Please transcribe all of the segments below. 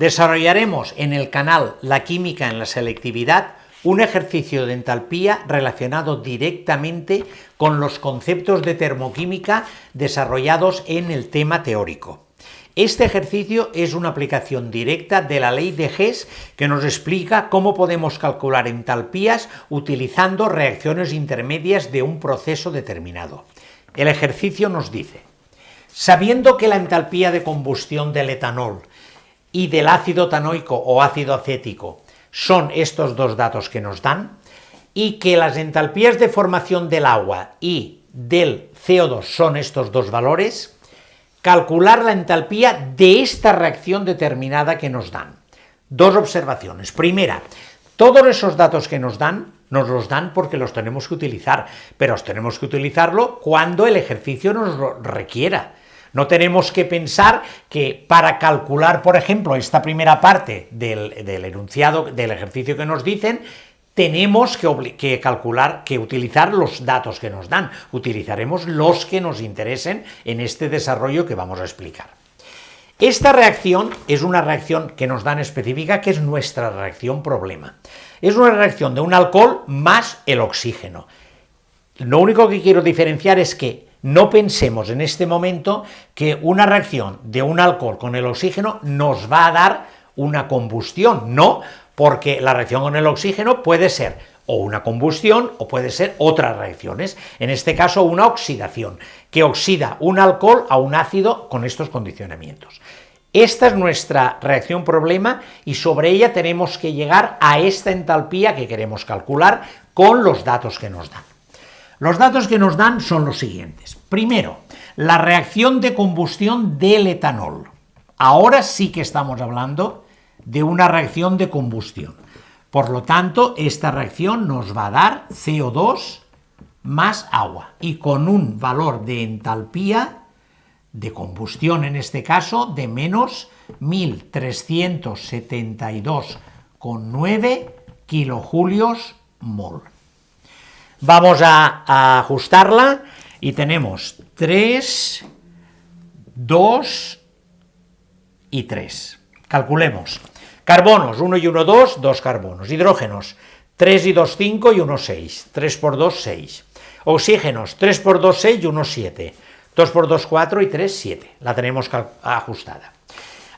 Desarrollaremos en el canal La Química en la Selectividad un ejercicio de entalpía relacionado directamente con los conceptos de termoquímica desarrollados en el tema teórico. Este ejercicio es una aplicación directa de la ley de Hess que nos explica cómo podemos calcular entalpías utilizando reacciones intermedias de un proceso determinado. El ejercicio nos dice: sabiendo que la entalpía de combustión del etanol y del ácido tanoico o ácido acético son estos dos datos que nos dan, y que las entalpías de formación del agua y del CO2 son estos dos valores, calcular la entalpía de esta reacción determinada que nos dan. Dos observaciones. Primera, todos esos datos que nos los dan porque los tenemos que utilizar, pero tenemos que utilizarlo cuando el ejercicio nos lo requiera. No tenemos que pensar que para calcular, por ejemplo, esta primera parte del enunciado, del ejercicio que nos dicen, tenemos que utilizar los datos que nos dan. Utilizaremos los que nos interesen en este desarrollo que vamos a explicar. Esta reacción es una reacción que nos dan específica, que es nuestra reacción problema. Es una reacción de un alcohol más el oxígeno. Lo único que quiero diferenciar es que no pensemos en este momento que una reacción de un alcohol con el oxígeno nos va a dar una combustión, no, porque la reacción con el oxígeno puede ser o una combustión o puede ser otras reacciones, en este caso una oxidación, que oxida un alcohol a un ácido con estos condicionamientos. Esta es nuestra reacción problema y sobre ella tenemos que llegar a esta entalpía que queremos calcular con los datos que nos dan. Los datos que nos dan son los siguientes. Primero, la reacción de combustión del etanol. Ahora sí que estamos hablando de una reacción de combustión. Por lo tanto, esta reacción nos va a dar CO2 más agua y con un valor de entalpía de combustión, en este caso, de menos 1372,9 kilojulios mol. Vamos a ajustarla y tenemos 3, 2 y 3. Calculemos. Carbonos, 1 y 1, 2, 2 carbonos. Hidrógenos, 3 y 2, 5 y 1, 6. 3 por 2, 6. Oxígenos, 3 por 2, 6 y 1, 7. 2 por 2, 4 y 3, 7. La tenemos ajustada.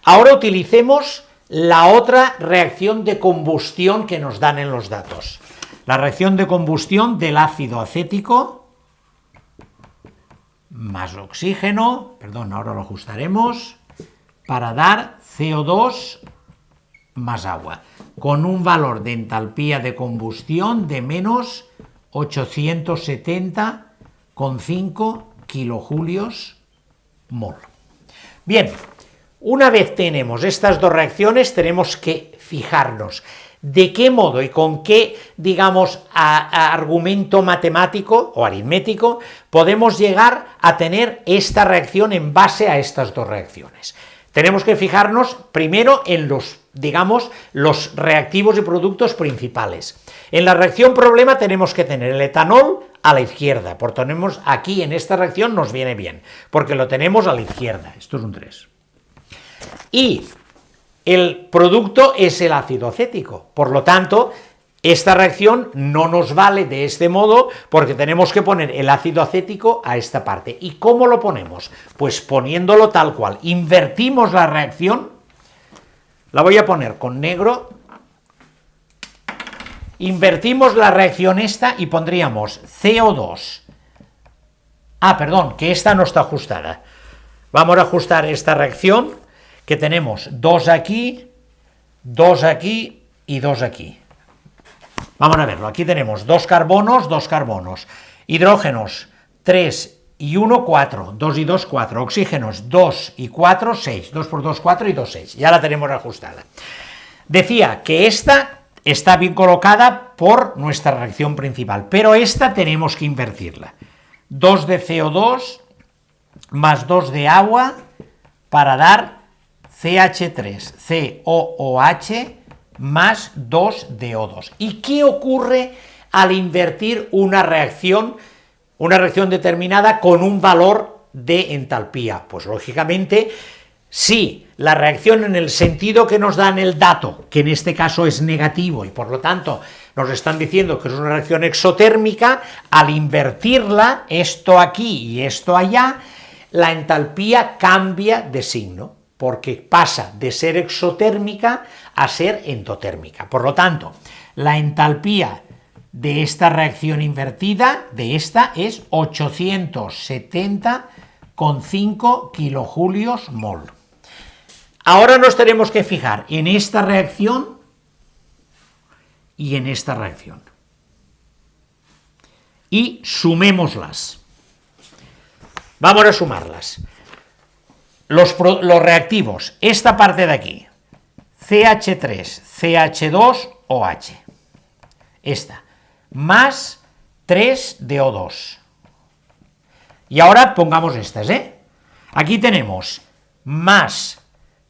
Ahora utilicemos la otra reacción de combustión que nos dan en los datos. La reacción de combustión del ácido acético más oxígeno, ahora lo ajustaremos, para dar CO2 más agua, con un valor de entalpía de combustión de menos 870,5 kilojulios mol. Bien, una vez tenemos estas dos reacciones, tenemos que fijarnos de qué modo y con qué, digamos, argumento matemático o aritmético podemos llegar a tener esta reacción en base a estas dos reacciones. Tenemos que fijarnos primero en los reactivos y productos principales. En la reacción problema tenemos que tener el etanol a la izquierda, porque tenemos aquí en esta reacción nos viene bien, porque lo tenemos a la izquierda, esto es un 3. Y el producto es el ácido acético, por lo tanto, esta reacción no nos vale de este modo porque tenemos que poner el ácido acético a esta parte. ¿Y cómo lo ponemos? Pues poniéndolo tal cual. Invertimos la reacción, la voy a poner con negro, invertimos la reacción esta y pondríamos CO2. Que esta no está ajustada. Vamos a ajustar esta reacción, que tenemos 2 aquí, 2 aquí y 2 aquí. Vamos a verlo, aquí tenemos 2 carbonos, hidrógenos 3 y 1, 4, 2 y 2, 4, oxígenos 2 y 4, 6, 2 por 2, 4 y 2, 6, ya la tenemos ajustada. Decía que esta está bien colocada por nuestra reacción principal, pero esta tenemos que invertirla. 2 de CO2 más 2 de agua para dar CH3, COOH más 2 de O2. ¿Y qué ocurre al invertir una reacción determinada con un valor de entalpía? Pues lógicamente Si la reacción en el sentido que nos dan el dato, que en este caso es negativo y por lo tanto nos están diciendo que es una reacción exotérmica, al invertirla, esto aquí y esto allá, la entalpía cambia de signo, porque pasa de ser exotérmica a ser endotérmica. Por lo tanto, la entalpía de esta reacción invertida, de esta, es 870,5 kilojulios mol. Ahora nos tenemos que fijar en esta reacción y en esta reacción. Y sumémoslas. Vamos a sumarlas. Los reactivos, esta parte de aquí, CH3, CH2, OH. Esta, más 3DO2. Y ahora pongamos estas, Aquí tenemos más,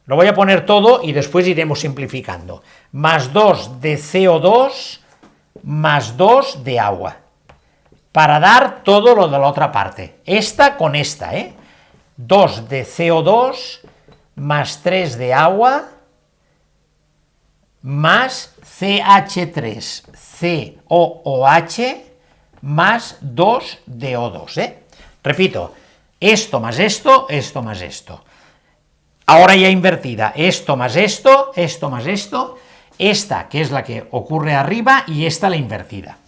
lo voy a poner todo y después iremos simplificando, más 2 de CO2 más 2 de agua, para dar todo lo de la otra parte, esta con esta, 2 de CO2 más 3 de agua más CH3, COOH más 2 de O2, Repito, esto más esto, esto más esto. Ahora ya invertida, esto más esto, esto más esto, esta que es la que ocurre arriba y esta la invertida.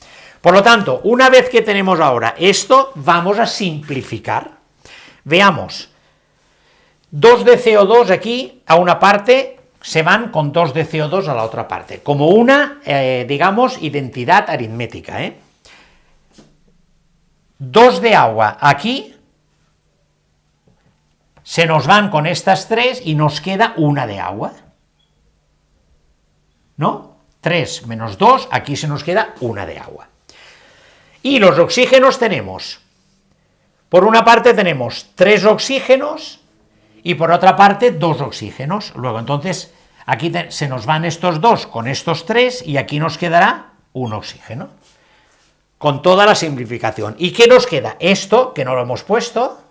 Por lo tanto, una vez que tenemos ahora esto, vamos a simplificar. Veamos, 2 de CO2 aquí a una parte se van con 2 de CO2 a la otra parte, como una, digamos, identidad aritmética. 2 de agua aquí se nos van con estas 3 y nos queda una de agua, ¿no? 3 menos 2, aquí se nos queda una de agua. Y los oxígenos tenemos, por una parte tenemos 3 oxígenos y por otra parte 2 oxígenos. Luego entonces aquí se nos van estos 2 con estos 3 y aquí nos quedará un oxígeno, con toda la simplificación. ¿Y qué nos queda? Esto, que no lo hemos puesto,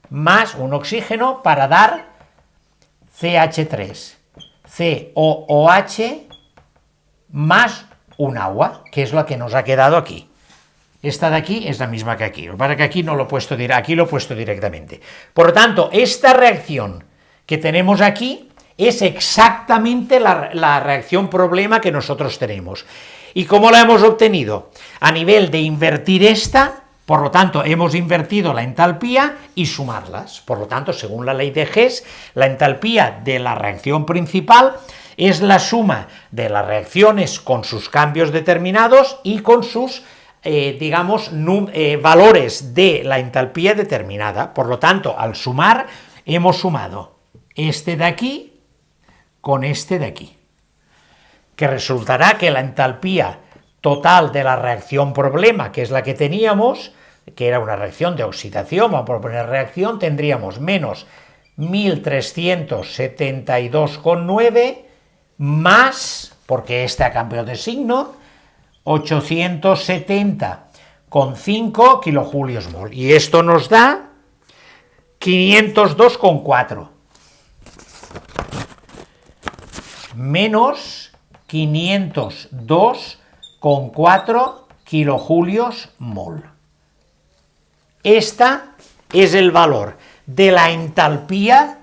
más un oxígeno para dar CH3, COOH más un agua, que es la que nos ha quedado aquí. Esta de aquí es la misma que aquí, lo que pasa es que aquí no lo he puesto, aquí lo he puesto directamente. Por lo tanto, esta reacción que tenemos aquí es exactamente la reacción problema que nosotros tenemos. ¿Y cómo la hemos obtenido? A nivel de invertir esta, por lo tanto, hemos invertido la entalpía y sumarlas. Por lo tanto, según la ley de Hess, la entalpía de la reacción principal es la suma de las reacciones con sus cambios determinados y con sus, digamos, valores de la entalpía determinada. Por lo tanto, al sumar, hemos sumado este de aquí con este de aquí, que resultará que la entalpía total de la reacción problema, que es la que teníamos, que era una reacción de oxidación, vamos a poner reacción, tendríamos menos 1372,9 más, porque este ha cambiado de signo, 870,5 kilojulios mol. Y esto nos da 502,4 menos 502,4 kilojulios mol. Esta es el valor de la entalpía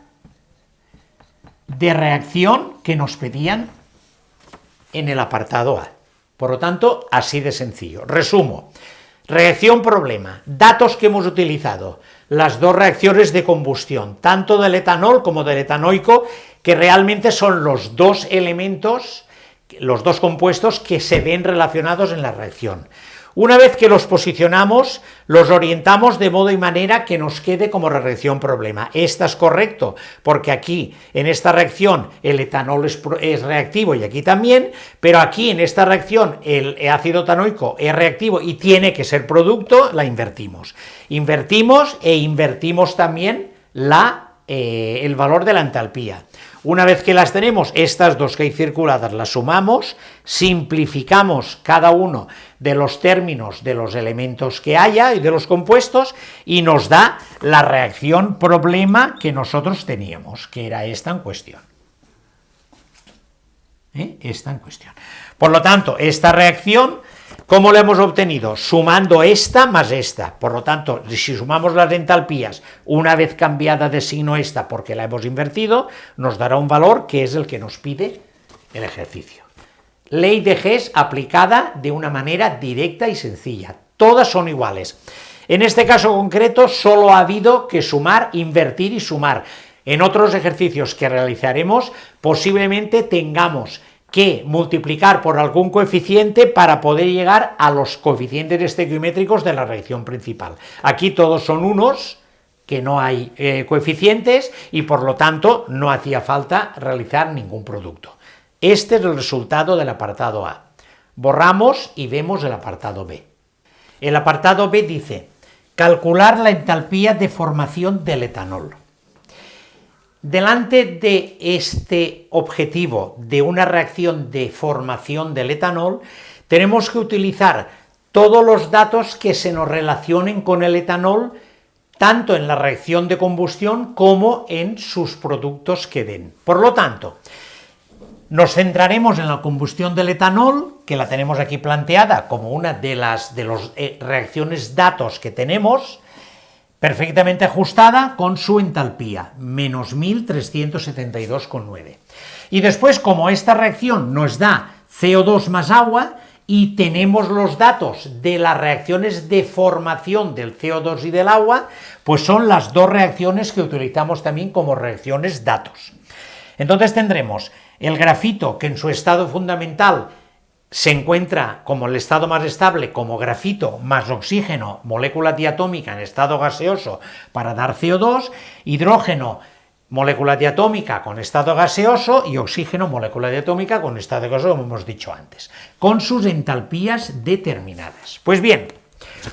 de reacción que nos pedían en el apartado A. Por lo tanto, así de sencillo. Resumo. Reacción problema. Datos que hemos utilizado. Las dos reacciones de combustión, tanto del etanol como del etanoico, que realmente son los dos elementos, los dos compuestos que se ven relacionados en la reacción. Una vez que los posicionamos, los orientamos de modo y manera que nos quede como reacción problema. Esta es correcto, porque aquí, en esta reacción, el etanol es reactivo y aquí también, pero aquí, en esta reacción, el ácido etanoico es reactivo y tiene que ser producto, la invertimos. Invertimos e invertimos también el valor de la entalpía. Una vez que las tenemos, estas dos que hay circuladas las sumamos, simplificamos cada uno de los términos de los elementos que haya y de los compuestos y nos da la reacción problema que nosotros teníamos, que era esta en cuestión. Esta en cuestión. Por lo tanto, esta reacción, ¿cómo la hemos obtenido? Sumando esta más esta. Por lo tanto, si sumamos las entalpías, una vez cambiada de signo esta porque la hemos invertido, nos dará un valor que es el que nos pide el ejercicio. Ley de Hess aplicada de una manera directa y sencilla. Todas son iguales. En este caso concreto, solo ha habido que sumar, invertir y sumar. En otros ejercicios que realizaremos, posiblemente tengamos que multiplicar por algún coeficiente para poder llegar a los coeficientes estequiométricos de la reacción principal. Aquí todos son unos, que no hay coeficientes, y por lo tanto no hacía falta realizar ningún producto. Este es el resultado del apartado A. Borramos y vemos el apartado B. El apartado B dice, calcular la entalpía de formación del etanol. Delante de este objetivo de una reacción de formación del etanol, tenemos que utilizar todos los datos que se nos relacionen con el etanol, tanto en la reacción de combustión como en sus productos que den. Por lo tanto, nos centraremos en la combustión del etanol, que la tenemos aquí planteada como una de las reacciones datos que tenemos, perfectamente ajustada con su entalpía, menos 1372,9. Y después, como esta reacción nos da CO2 más agua, y tenemos los datos de las reacciones de formación del CO2 y del agua, pues son las dos reacciones que utilizamos también como reacciones datos. Entonces tendremos el grafito, que en su estado fundamental se encuentra como el estado más estable, como grafito más oxígeno, molécula diatómica en estado gaseoso para dar CO2, hidrógeno, molécula diatómica con estado gaseoso y oxígeno, molécula diatómica con estado gaseoso, como hemos dicho antes, con sus entalpías determinadas. Pues bien,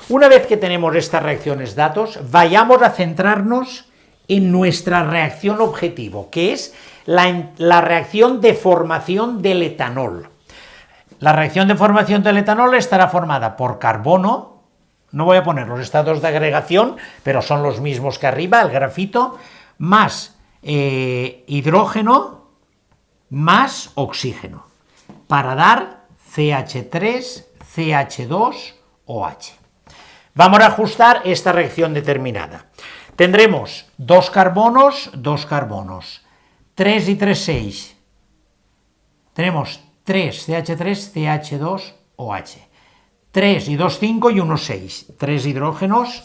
una vez que tenemos estas reacciones datos, vayamos a centrarnos en nuestra reacción objetivo, que es la reacción de formación del etanol. La reacción de formación del etanol estará formada por carbono, no voy a poner los estados de agregación, pero son los mismos que arriba, el grafito, más hidrógeno, más oxígeno, para dar CH3, CH2, OH. Vamos a ajustar esta reacción determinada. Tendremos 2 carbonos, 3 y 3, 6. Tenemos 3, CH3, CH2, OH. 3 y 2, 5 y 1, 6. 3 hidrógenos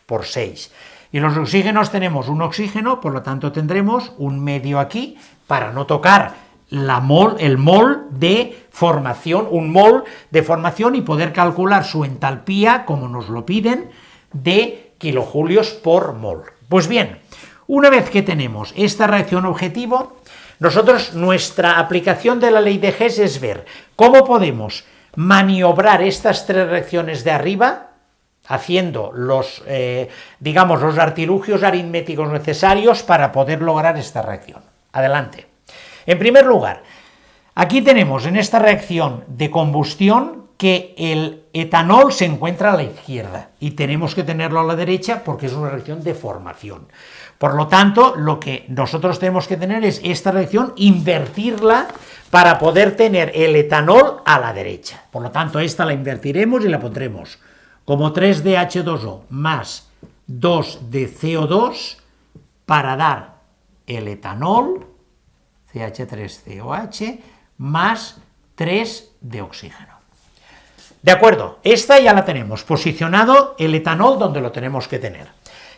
por 6. Y los oxígenos tenemos un oxígeno, por lo tanto tendremos un medio aquí para no tocar el mol de formación, un mol de formación y poder calcular su entalpía, como nos lo piden, de kilojulios por mol. Pues bien, una vez que tenemos esta reacción objetivo, nosotros, nuestra aplicación de la ley de Hess es ver cómo podemos maniobrar estas tres reacciones de arriba, haciendo los artilugios aritméticos necesarios para poder lograr esta reacción. Adelante. En primer lugar, aquí tenemos en esta reacción de combustión que el etanol se encuentra a la izquierda y tenemos que tenerlo a la derecha porque es una reacción de formación. Por lo tanto, lo que nosotros tenemos que tener es esta reacción, invertirla para poder tener el etanol a la derecha. Por lo tanto, esta la invertiremos y la pondremos como 3 de H2O más 2 de CO2 para dar el etanol, CH3COH, más 3 de oxígeno. De acuerdo, esta ya la tenemos, posicionado el etanol donde lo tenemos que tener.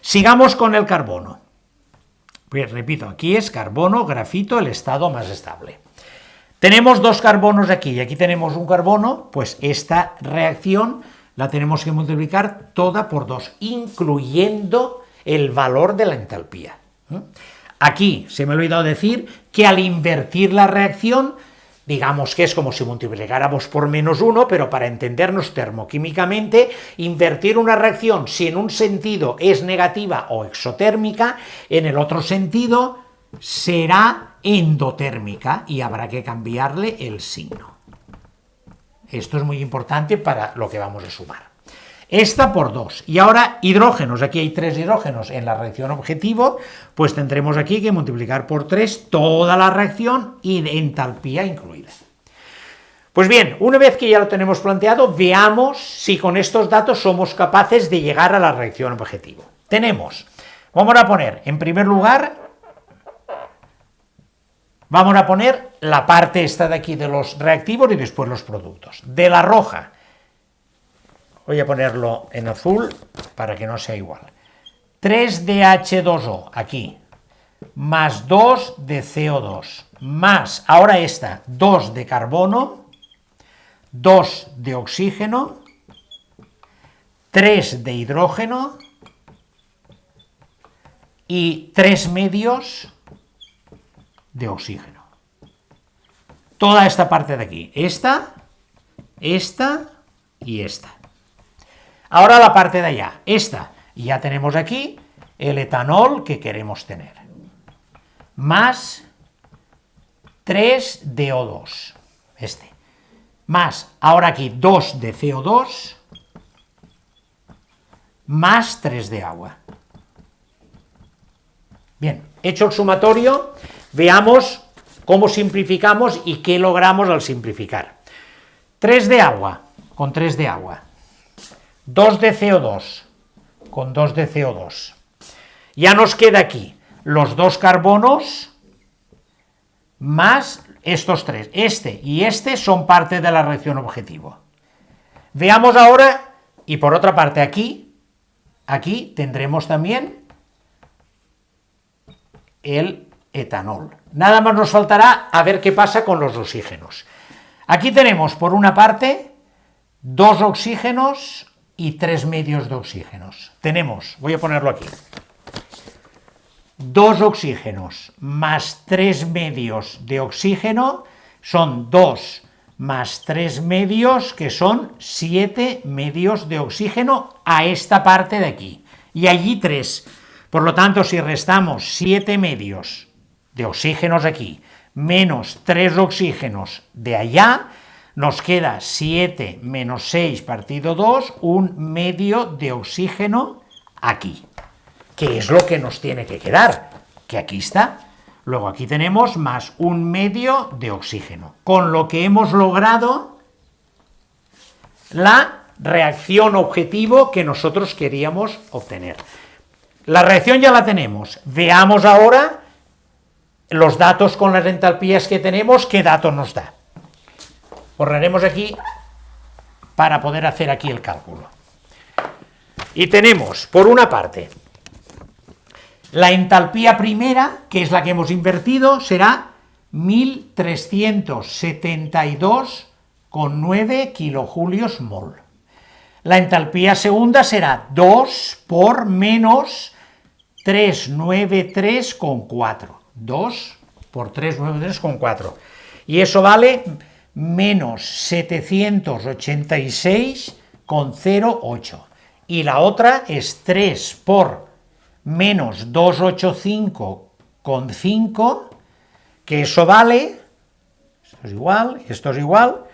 Sigamos con el carbono. Pues repito, aquí es carbono, grafito, el estado más estable. Tenemos 2 carbonos aquí y aquí tenemos un carbono, pues esta reacción la tenemos que multiplicar toda por 2, incluyendo el valor de la entalpía. Aquí se me ha olvidado decir que al invertir la reacción, digamos que es como si multiplicáramos por -1, pero para entendernos termoquímicamente, invertir una reacción, si en un sentido es negativa o exotérmica, en el otro sentido será endotérmica y habrá que cambiarle el signo. Esto es muy importante para lo que vamos a sumar. Esta por 2. Y ahora hidrógenos. Aquí hay 3 hidrógenos en la reacción objetivo, pues tendremos aquí que multiplicar por 3 toda la reacción y de entalpía incluida. Pues bien, una vez que ya lo tenemos planteado, veamos si con estos datos somos capaces de llegar a la reacción objetivo. Vamos a poner, en primer lugar, vamos a poner la parte esta de aquí de los reactivos y después los productos. De la roja, voy a ponerlo en azul para que no sea igual. 3 de H2O, aquí, más 2 de CO2, más, ahora esta, 2 de carbono, 2 de oxígeno, 3 de hidrógeno y 3 medios de oxígeno. Toda esta parte de aquí, esta y esta. Ahora la parte de allá, esta, y ya tenemos aquí el etanol que queremos tener, más 3 de O2, más, ahora aquí 2 de CO2, más 3 de agua. Bien, hecho el sumatorio, veamos cómo simplificamos y qué logramos al simplificar. 3 de agua, con 3 de agua. 2 de CO2, con 2 de CO2. Ya nos queda aquí los 2 carbonos más estos 3. Este y este son parte de la reacción objetivo. Veamos ahora, y por otra parte aquí tendremos también el etanol. Nada más nos faltará a ver qué pasa con los oxígenos. Aquí tenemos por una parte 2 oxígenos y 3 medios de oxígenos. Voy a ponerlo aquí, 2 oxígenos más 3 medios de oxígeno son 2 más 3 medios, que son 7 medios de oxígeno a esta parte de aquí, y allí 3. Por lo tanto, si restamos 7 medios de oxígenos aquí, menos 3 oxígenos de allá, nos queda 7 menos 6 partido 2, un medio de oxígeno aquí, que es lo que nos tiene que quedar, que aquí está. Luego aquí tenemos más un medio de oxígeno, con lo que hemos logrado la reacción objetivo que nosotros queríamos obtener. La reacción ya la tenemos. Veamos ahora los datos con las entalpías que tenemos, qué datos nos da. Borraremos aquí para poder hacer aquí el cálculo. Y tenemos, por una parte, la entalpía primera, que es la que hemos invertido, será 1372,9 kilojulios mol. La entalpía segunda será 2 por menos 393,4. 2 por 393,4. Y eso vale menos 786,08. Y la otra es 3 por menos 285,5, que eso vale, esto es igual,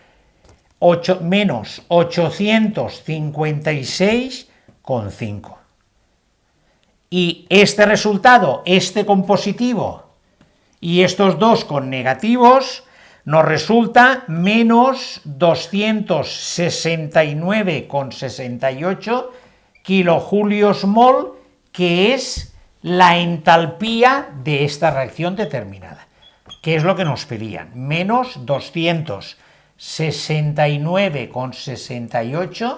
menos 856,5. Y este resultado, este con positivo y estos dos con negativos, nos resulta menos 269,68 kilojulios mol, que es la entalpía de esta reacción determinada, que es lo que nos pedían, menos 269,68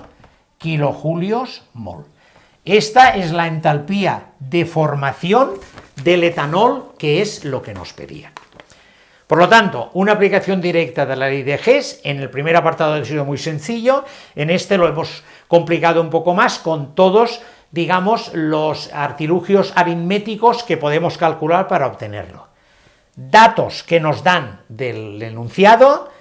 kilojulios mol. Esta es la entalpía de formación del etanol, que es lo que nos pedían. Por lo tanto, una aplicación directa de la ley de Hess. En el primer apartado ha sido muy sencillo, en este lo hemos complicado un poco más con todos, digamos, los artilugios aritméticos que podemos calcular para obtenerlo. Datos que nos dan del enunciado,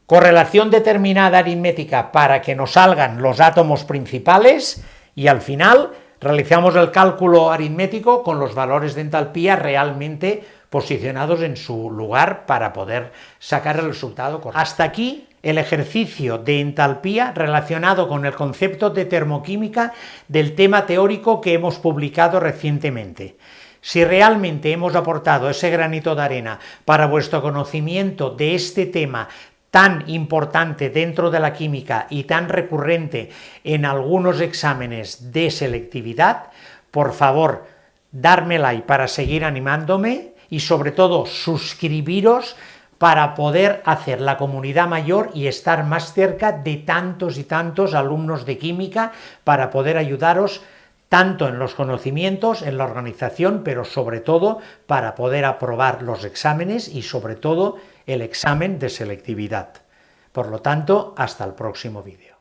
correlación determinada aritmética para que nos salgan los átomos principales y al final Realizamos el cálculo aritmético con los valores de entalpía realmente posicionados en su lugar para poder sacar el resultado correcto. Hasta aquí el ejercicio de entalpía relacionado con el concepto de termoquímica del tema teórico que hemos publicado recientemente. Si realmente hemos aportado ese granito de arena para vuestro conocimiento de este tema tan importante dentro de la química y tan recurrente en algunos exámenes de selectividad, por favor, darme like para seguir animándome y sobre todo suscribiros para poder hacer la comunidad mayor y estar más cerca de tantos y tantos alumnos de química para poder ayudaros tanto en los conocimientos, en la organización, pero sobre todo para poder aprobar los exámenes y sobre todo el examen de selectividad. Por lo tanto, hasta el próximo vídeo.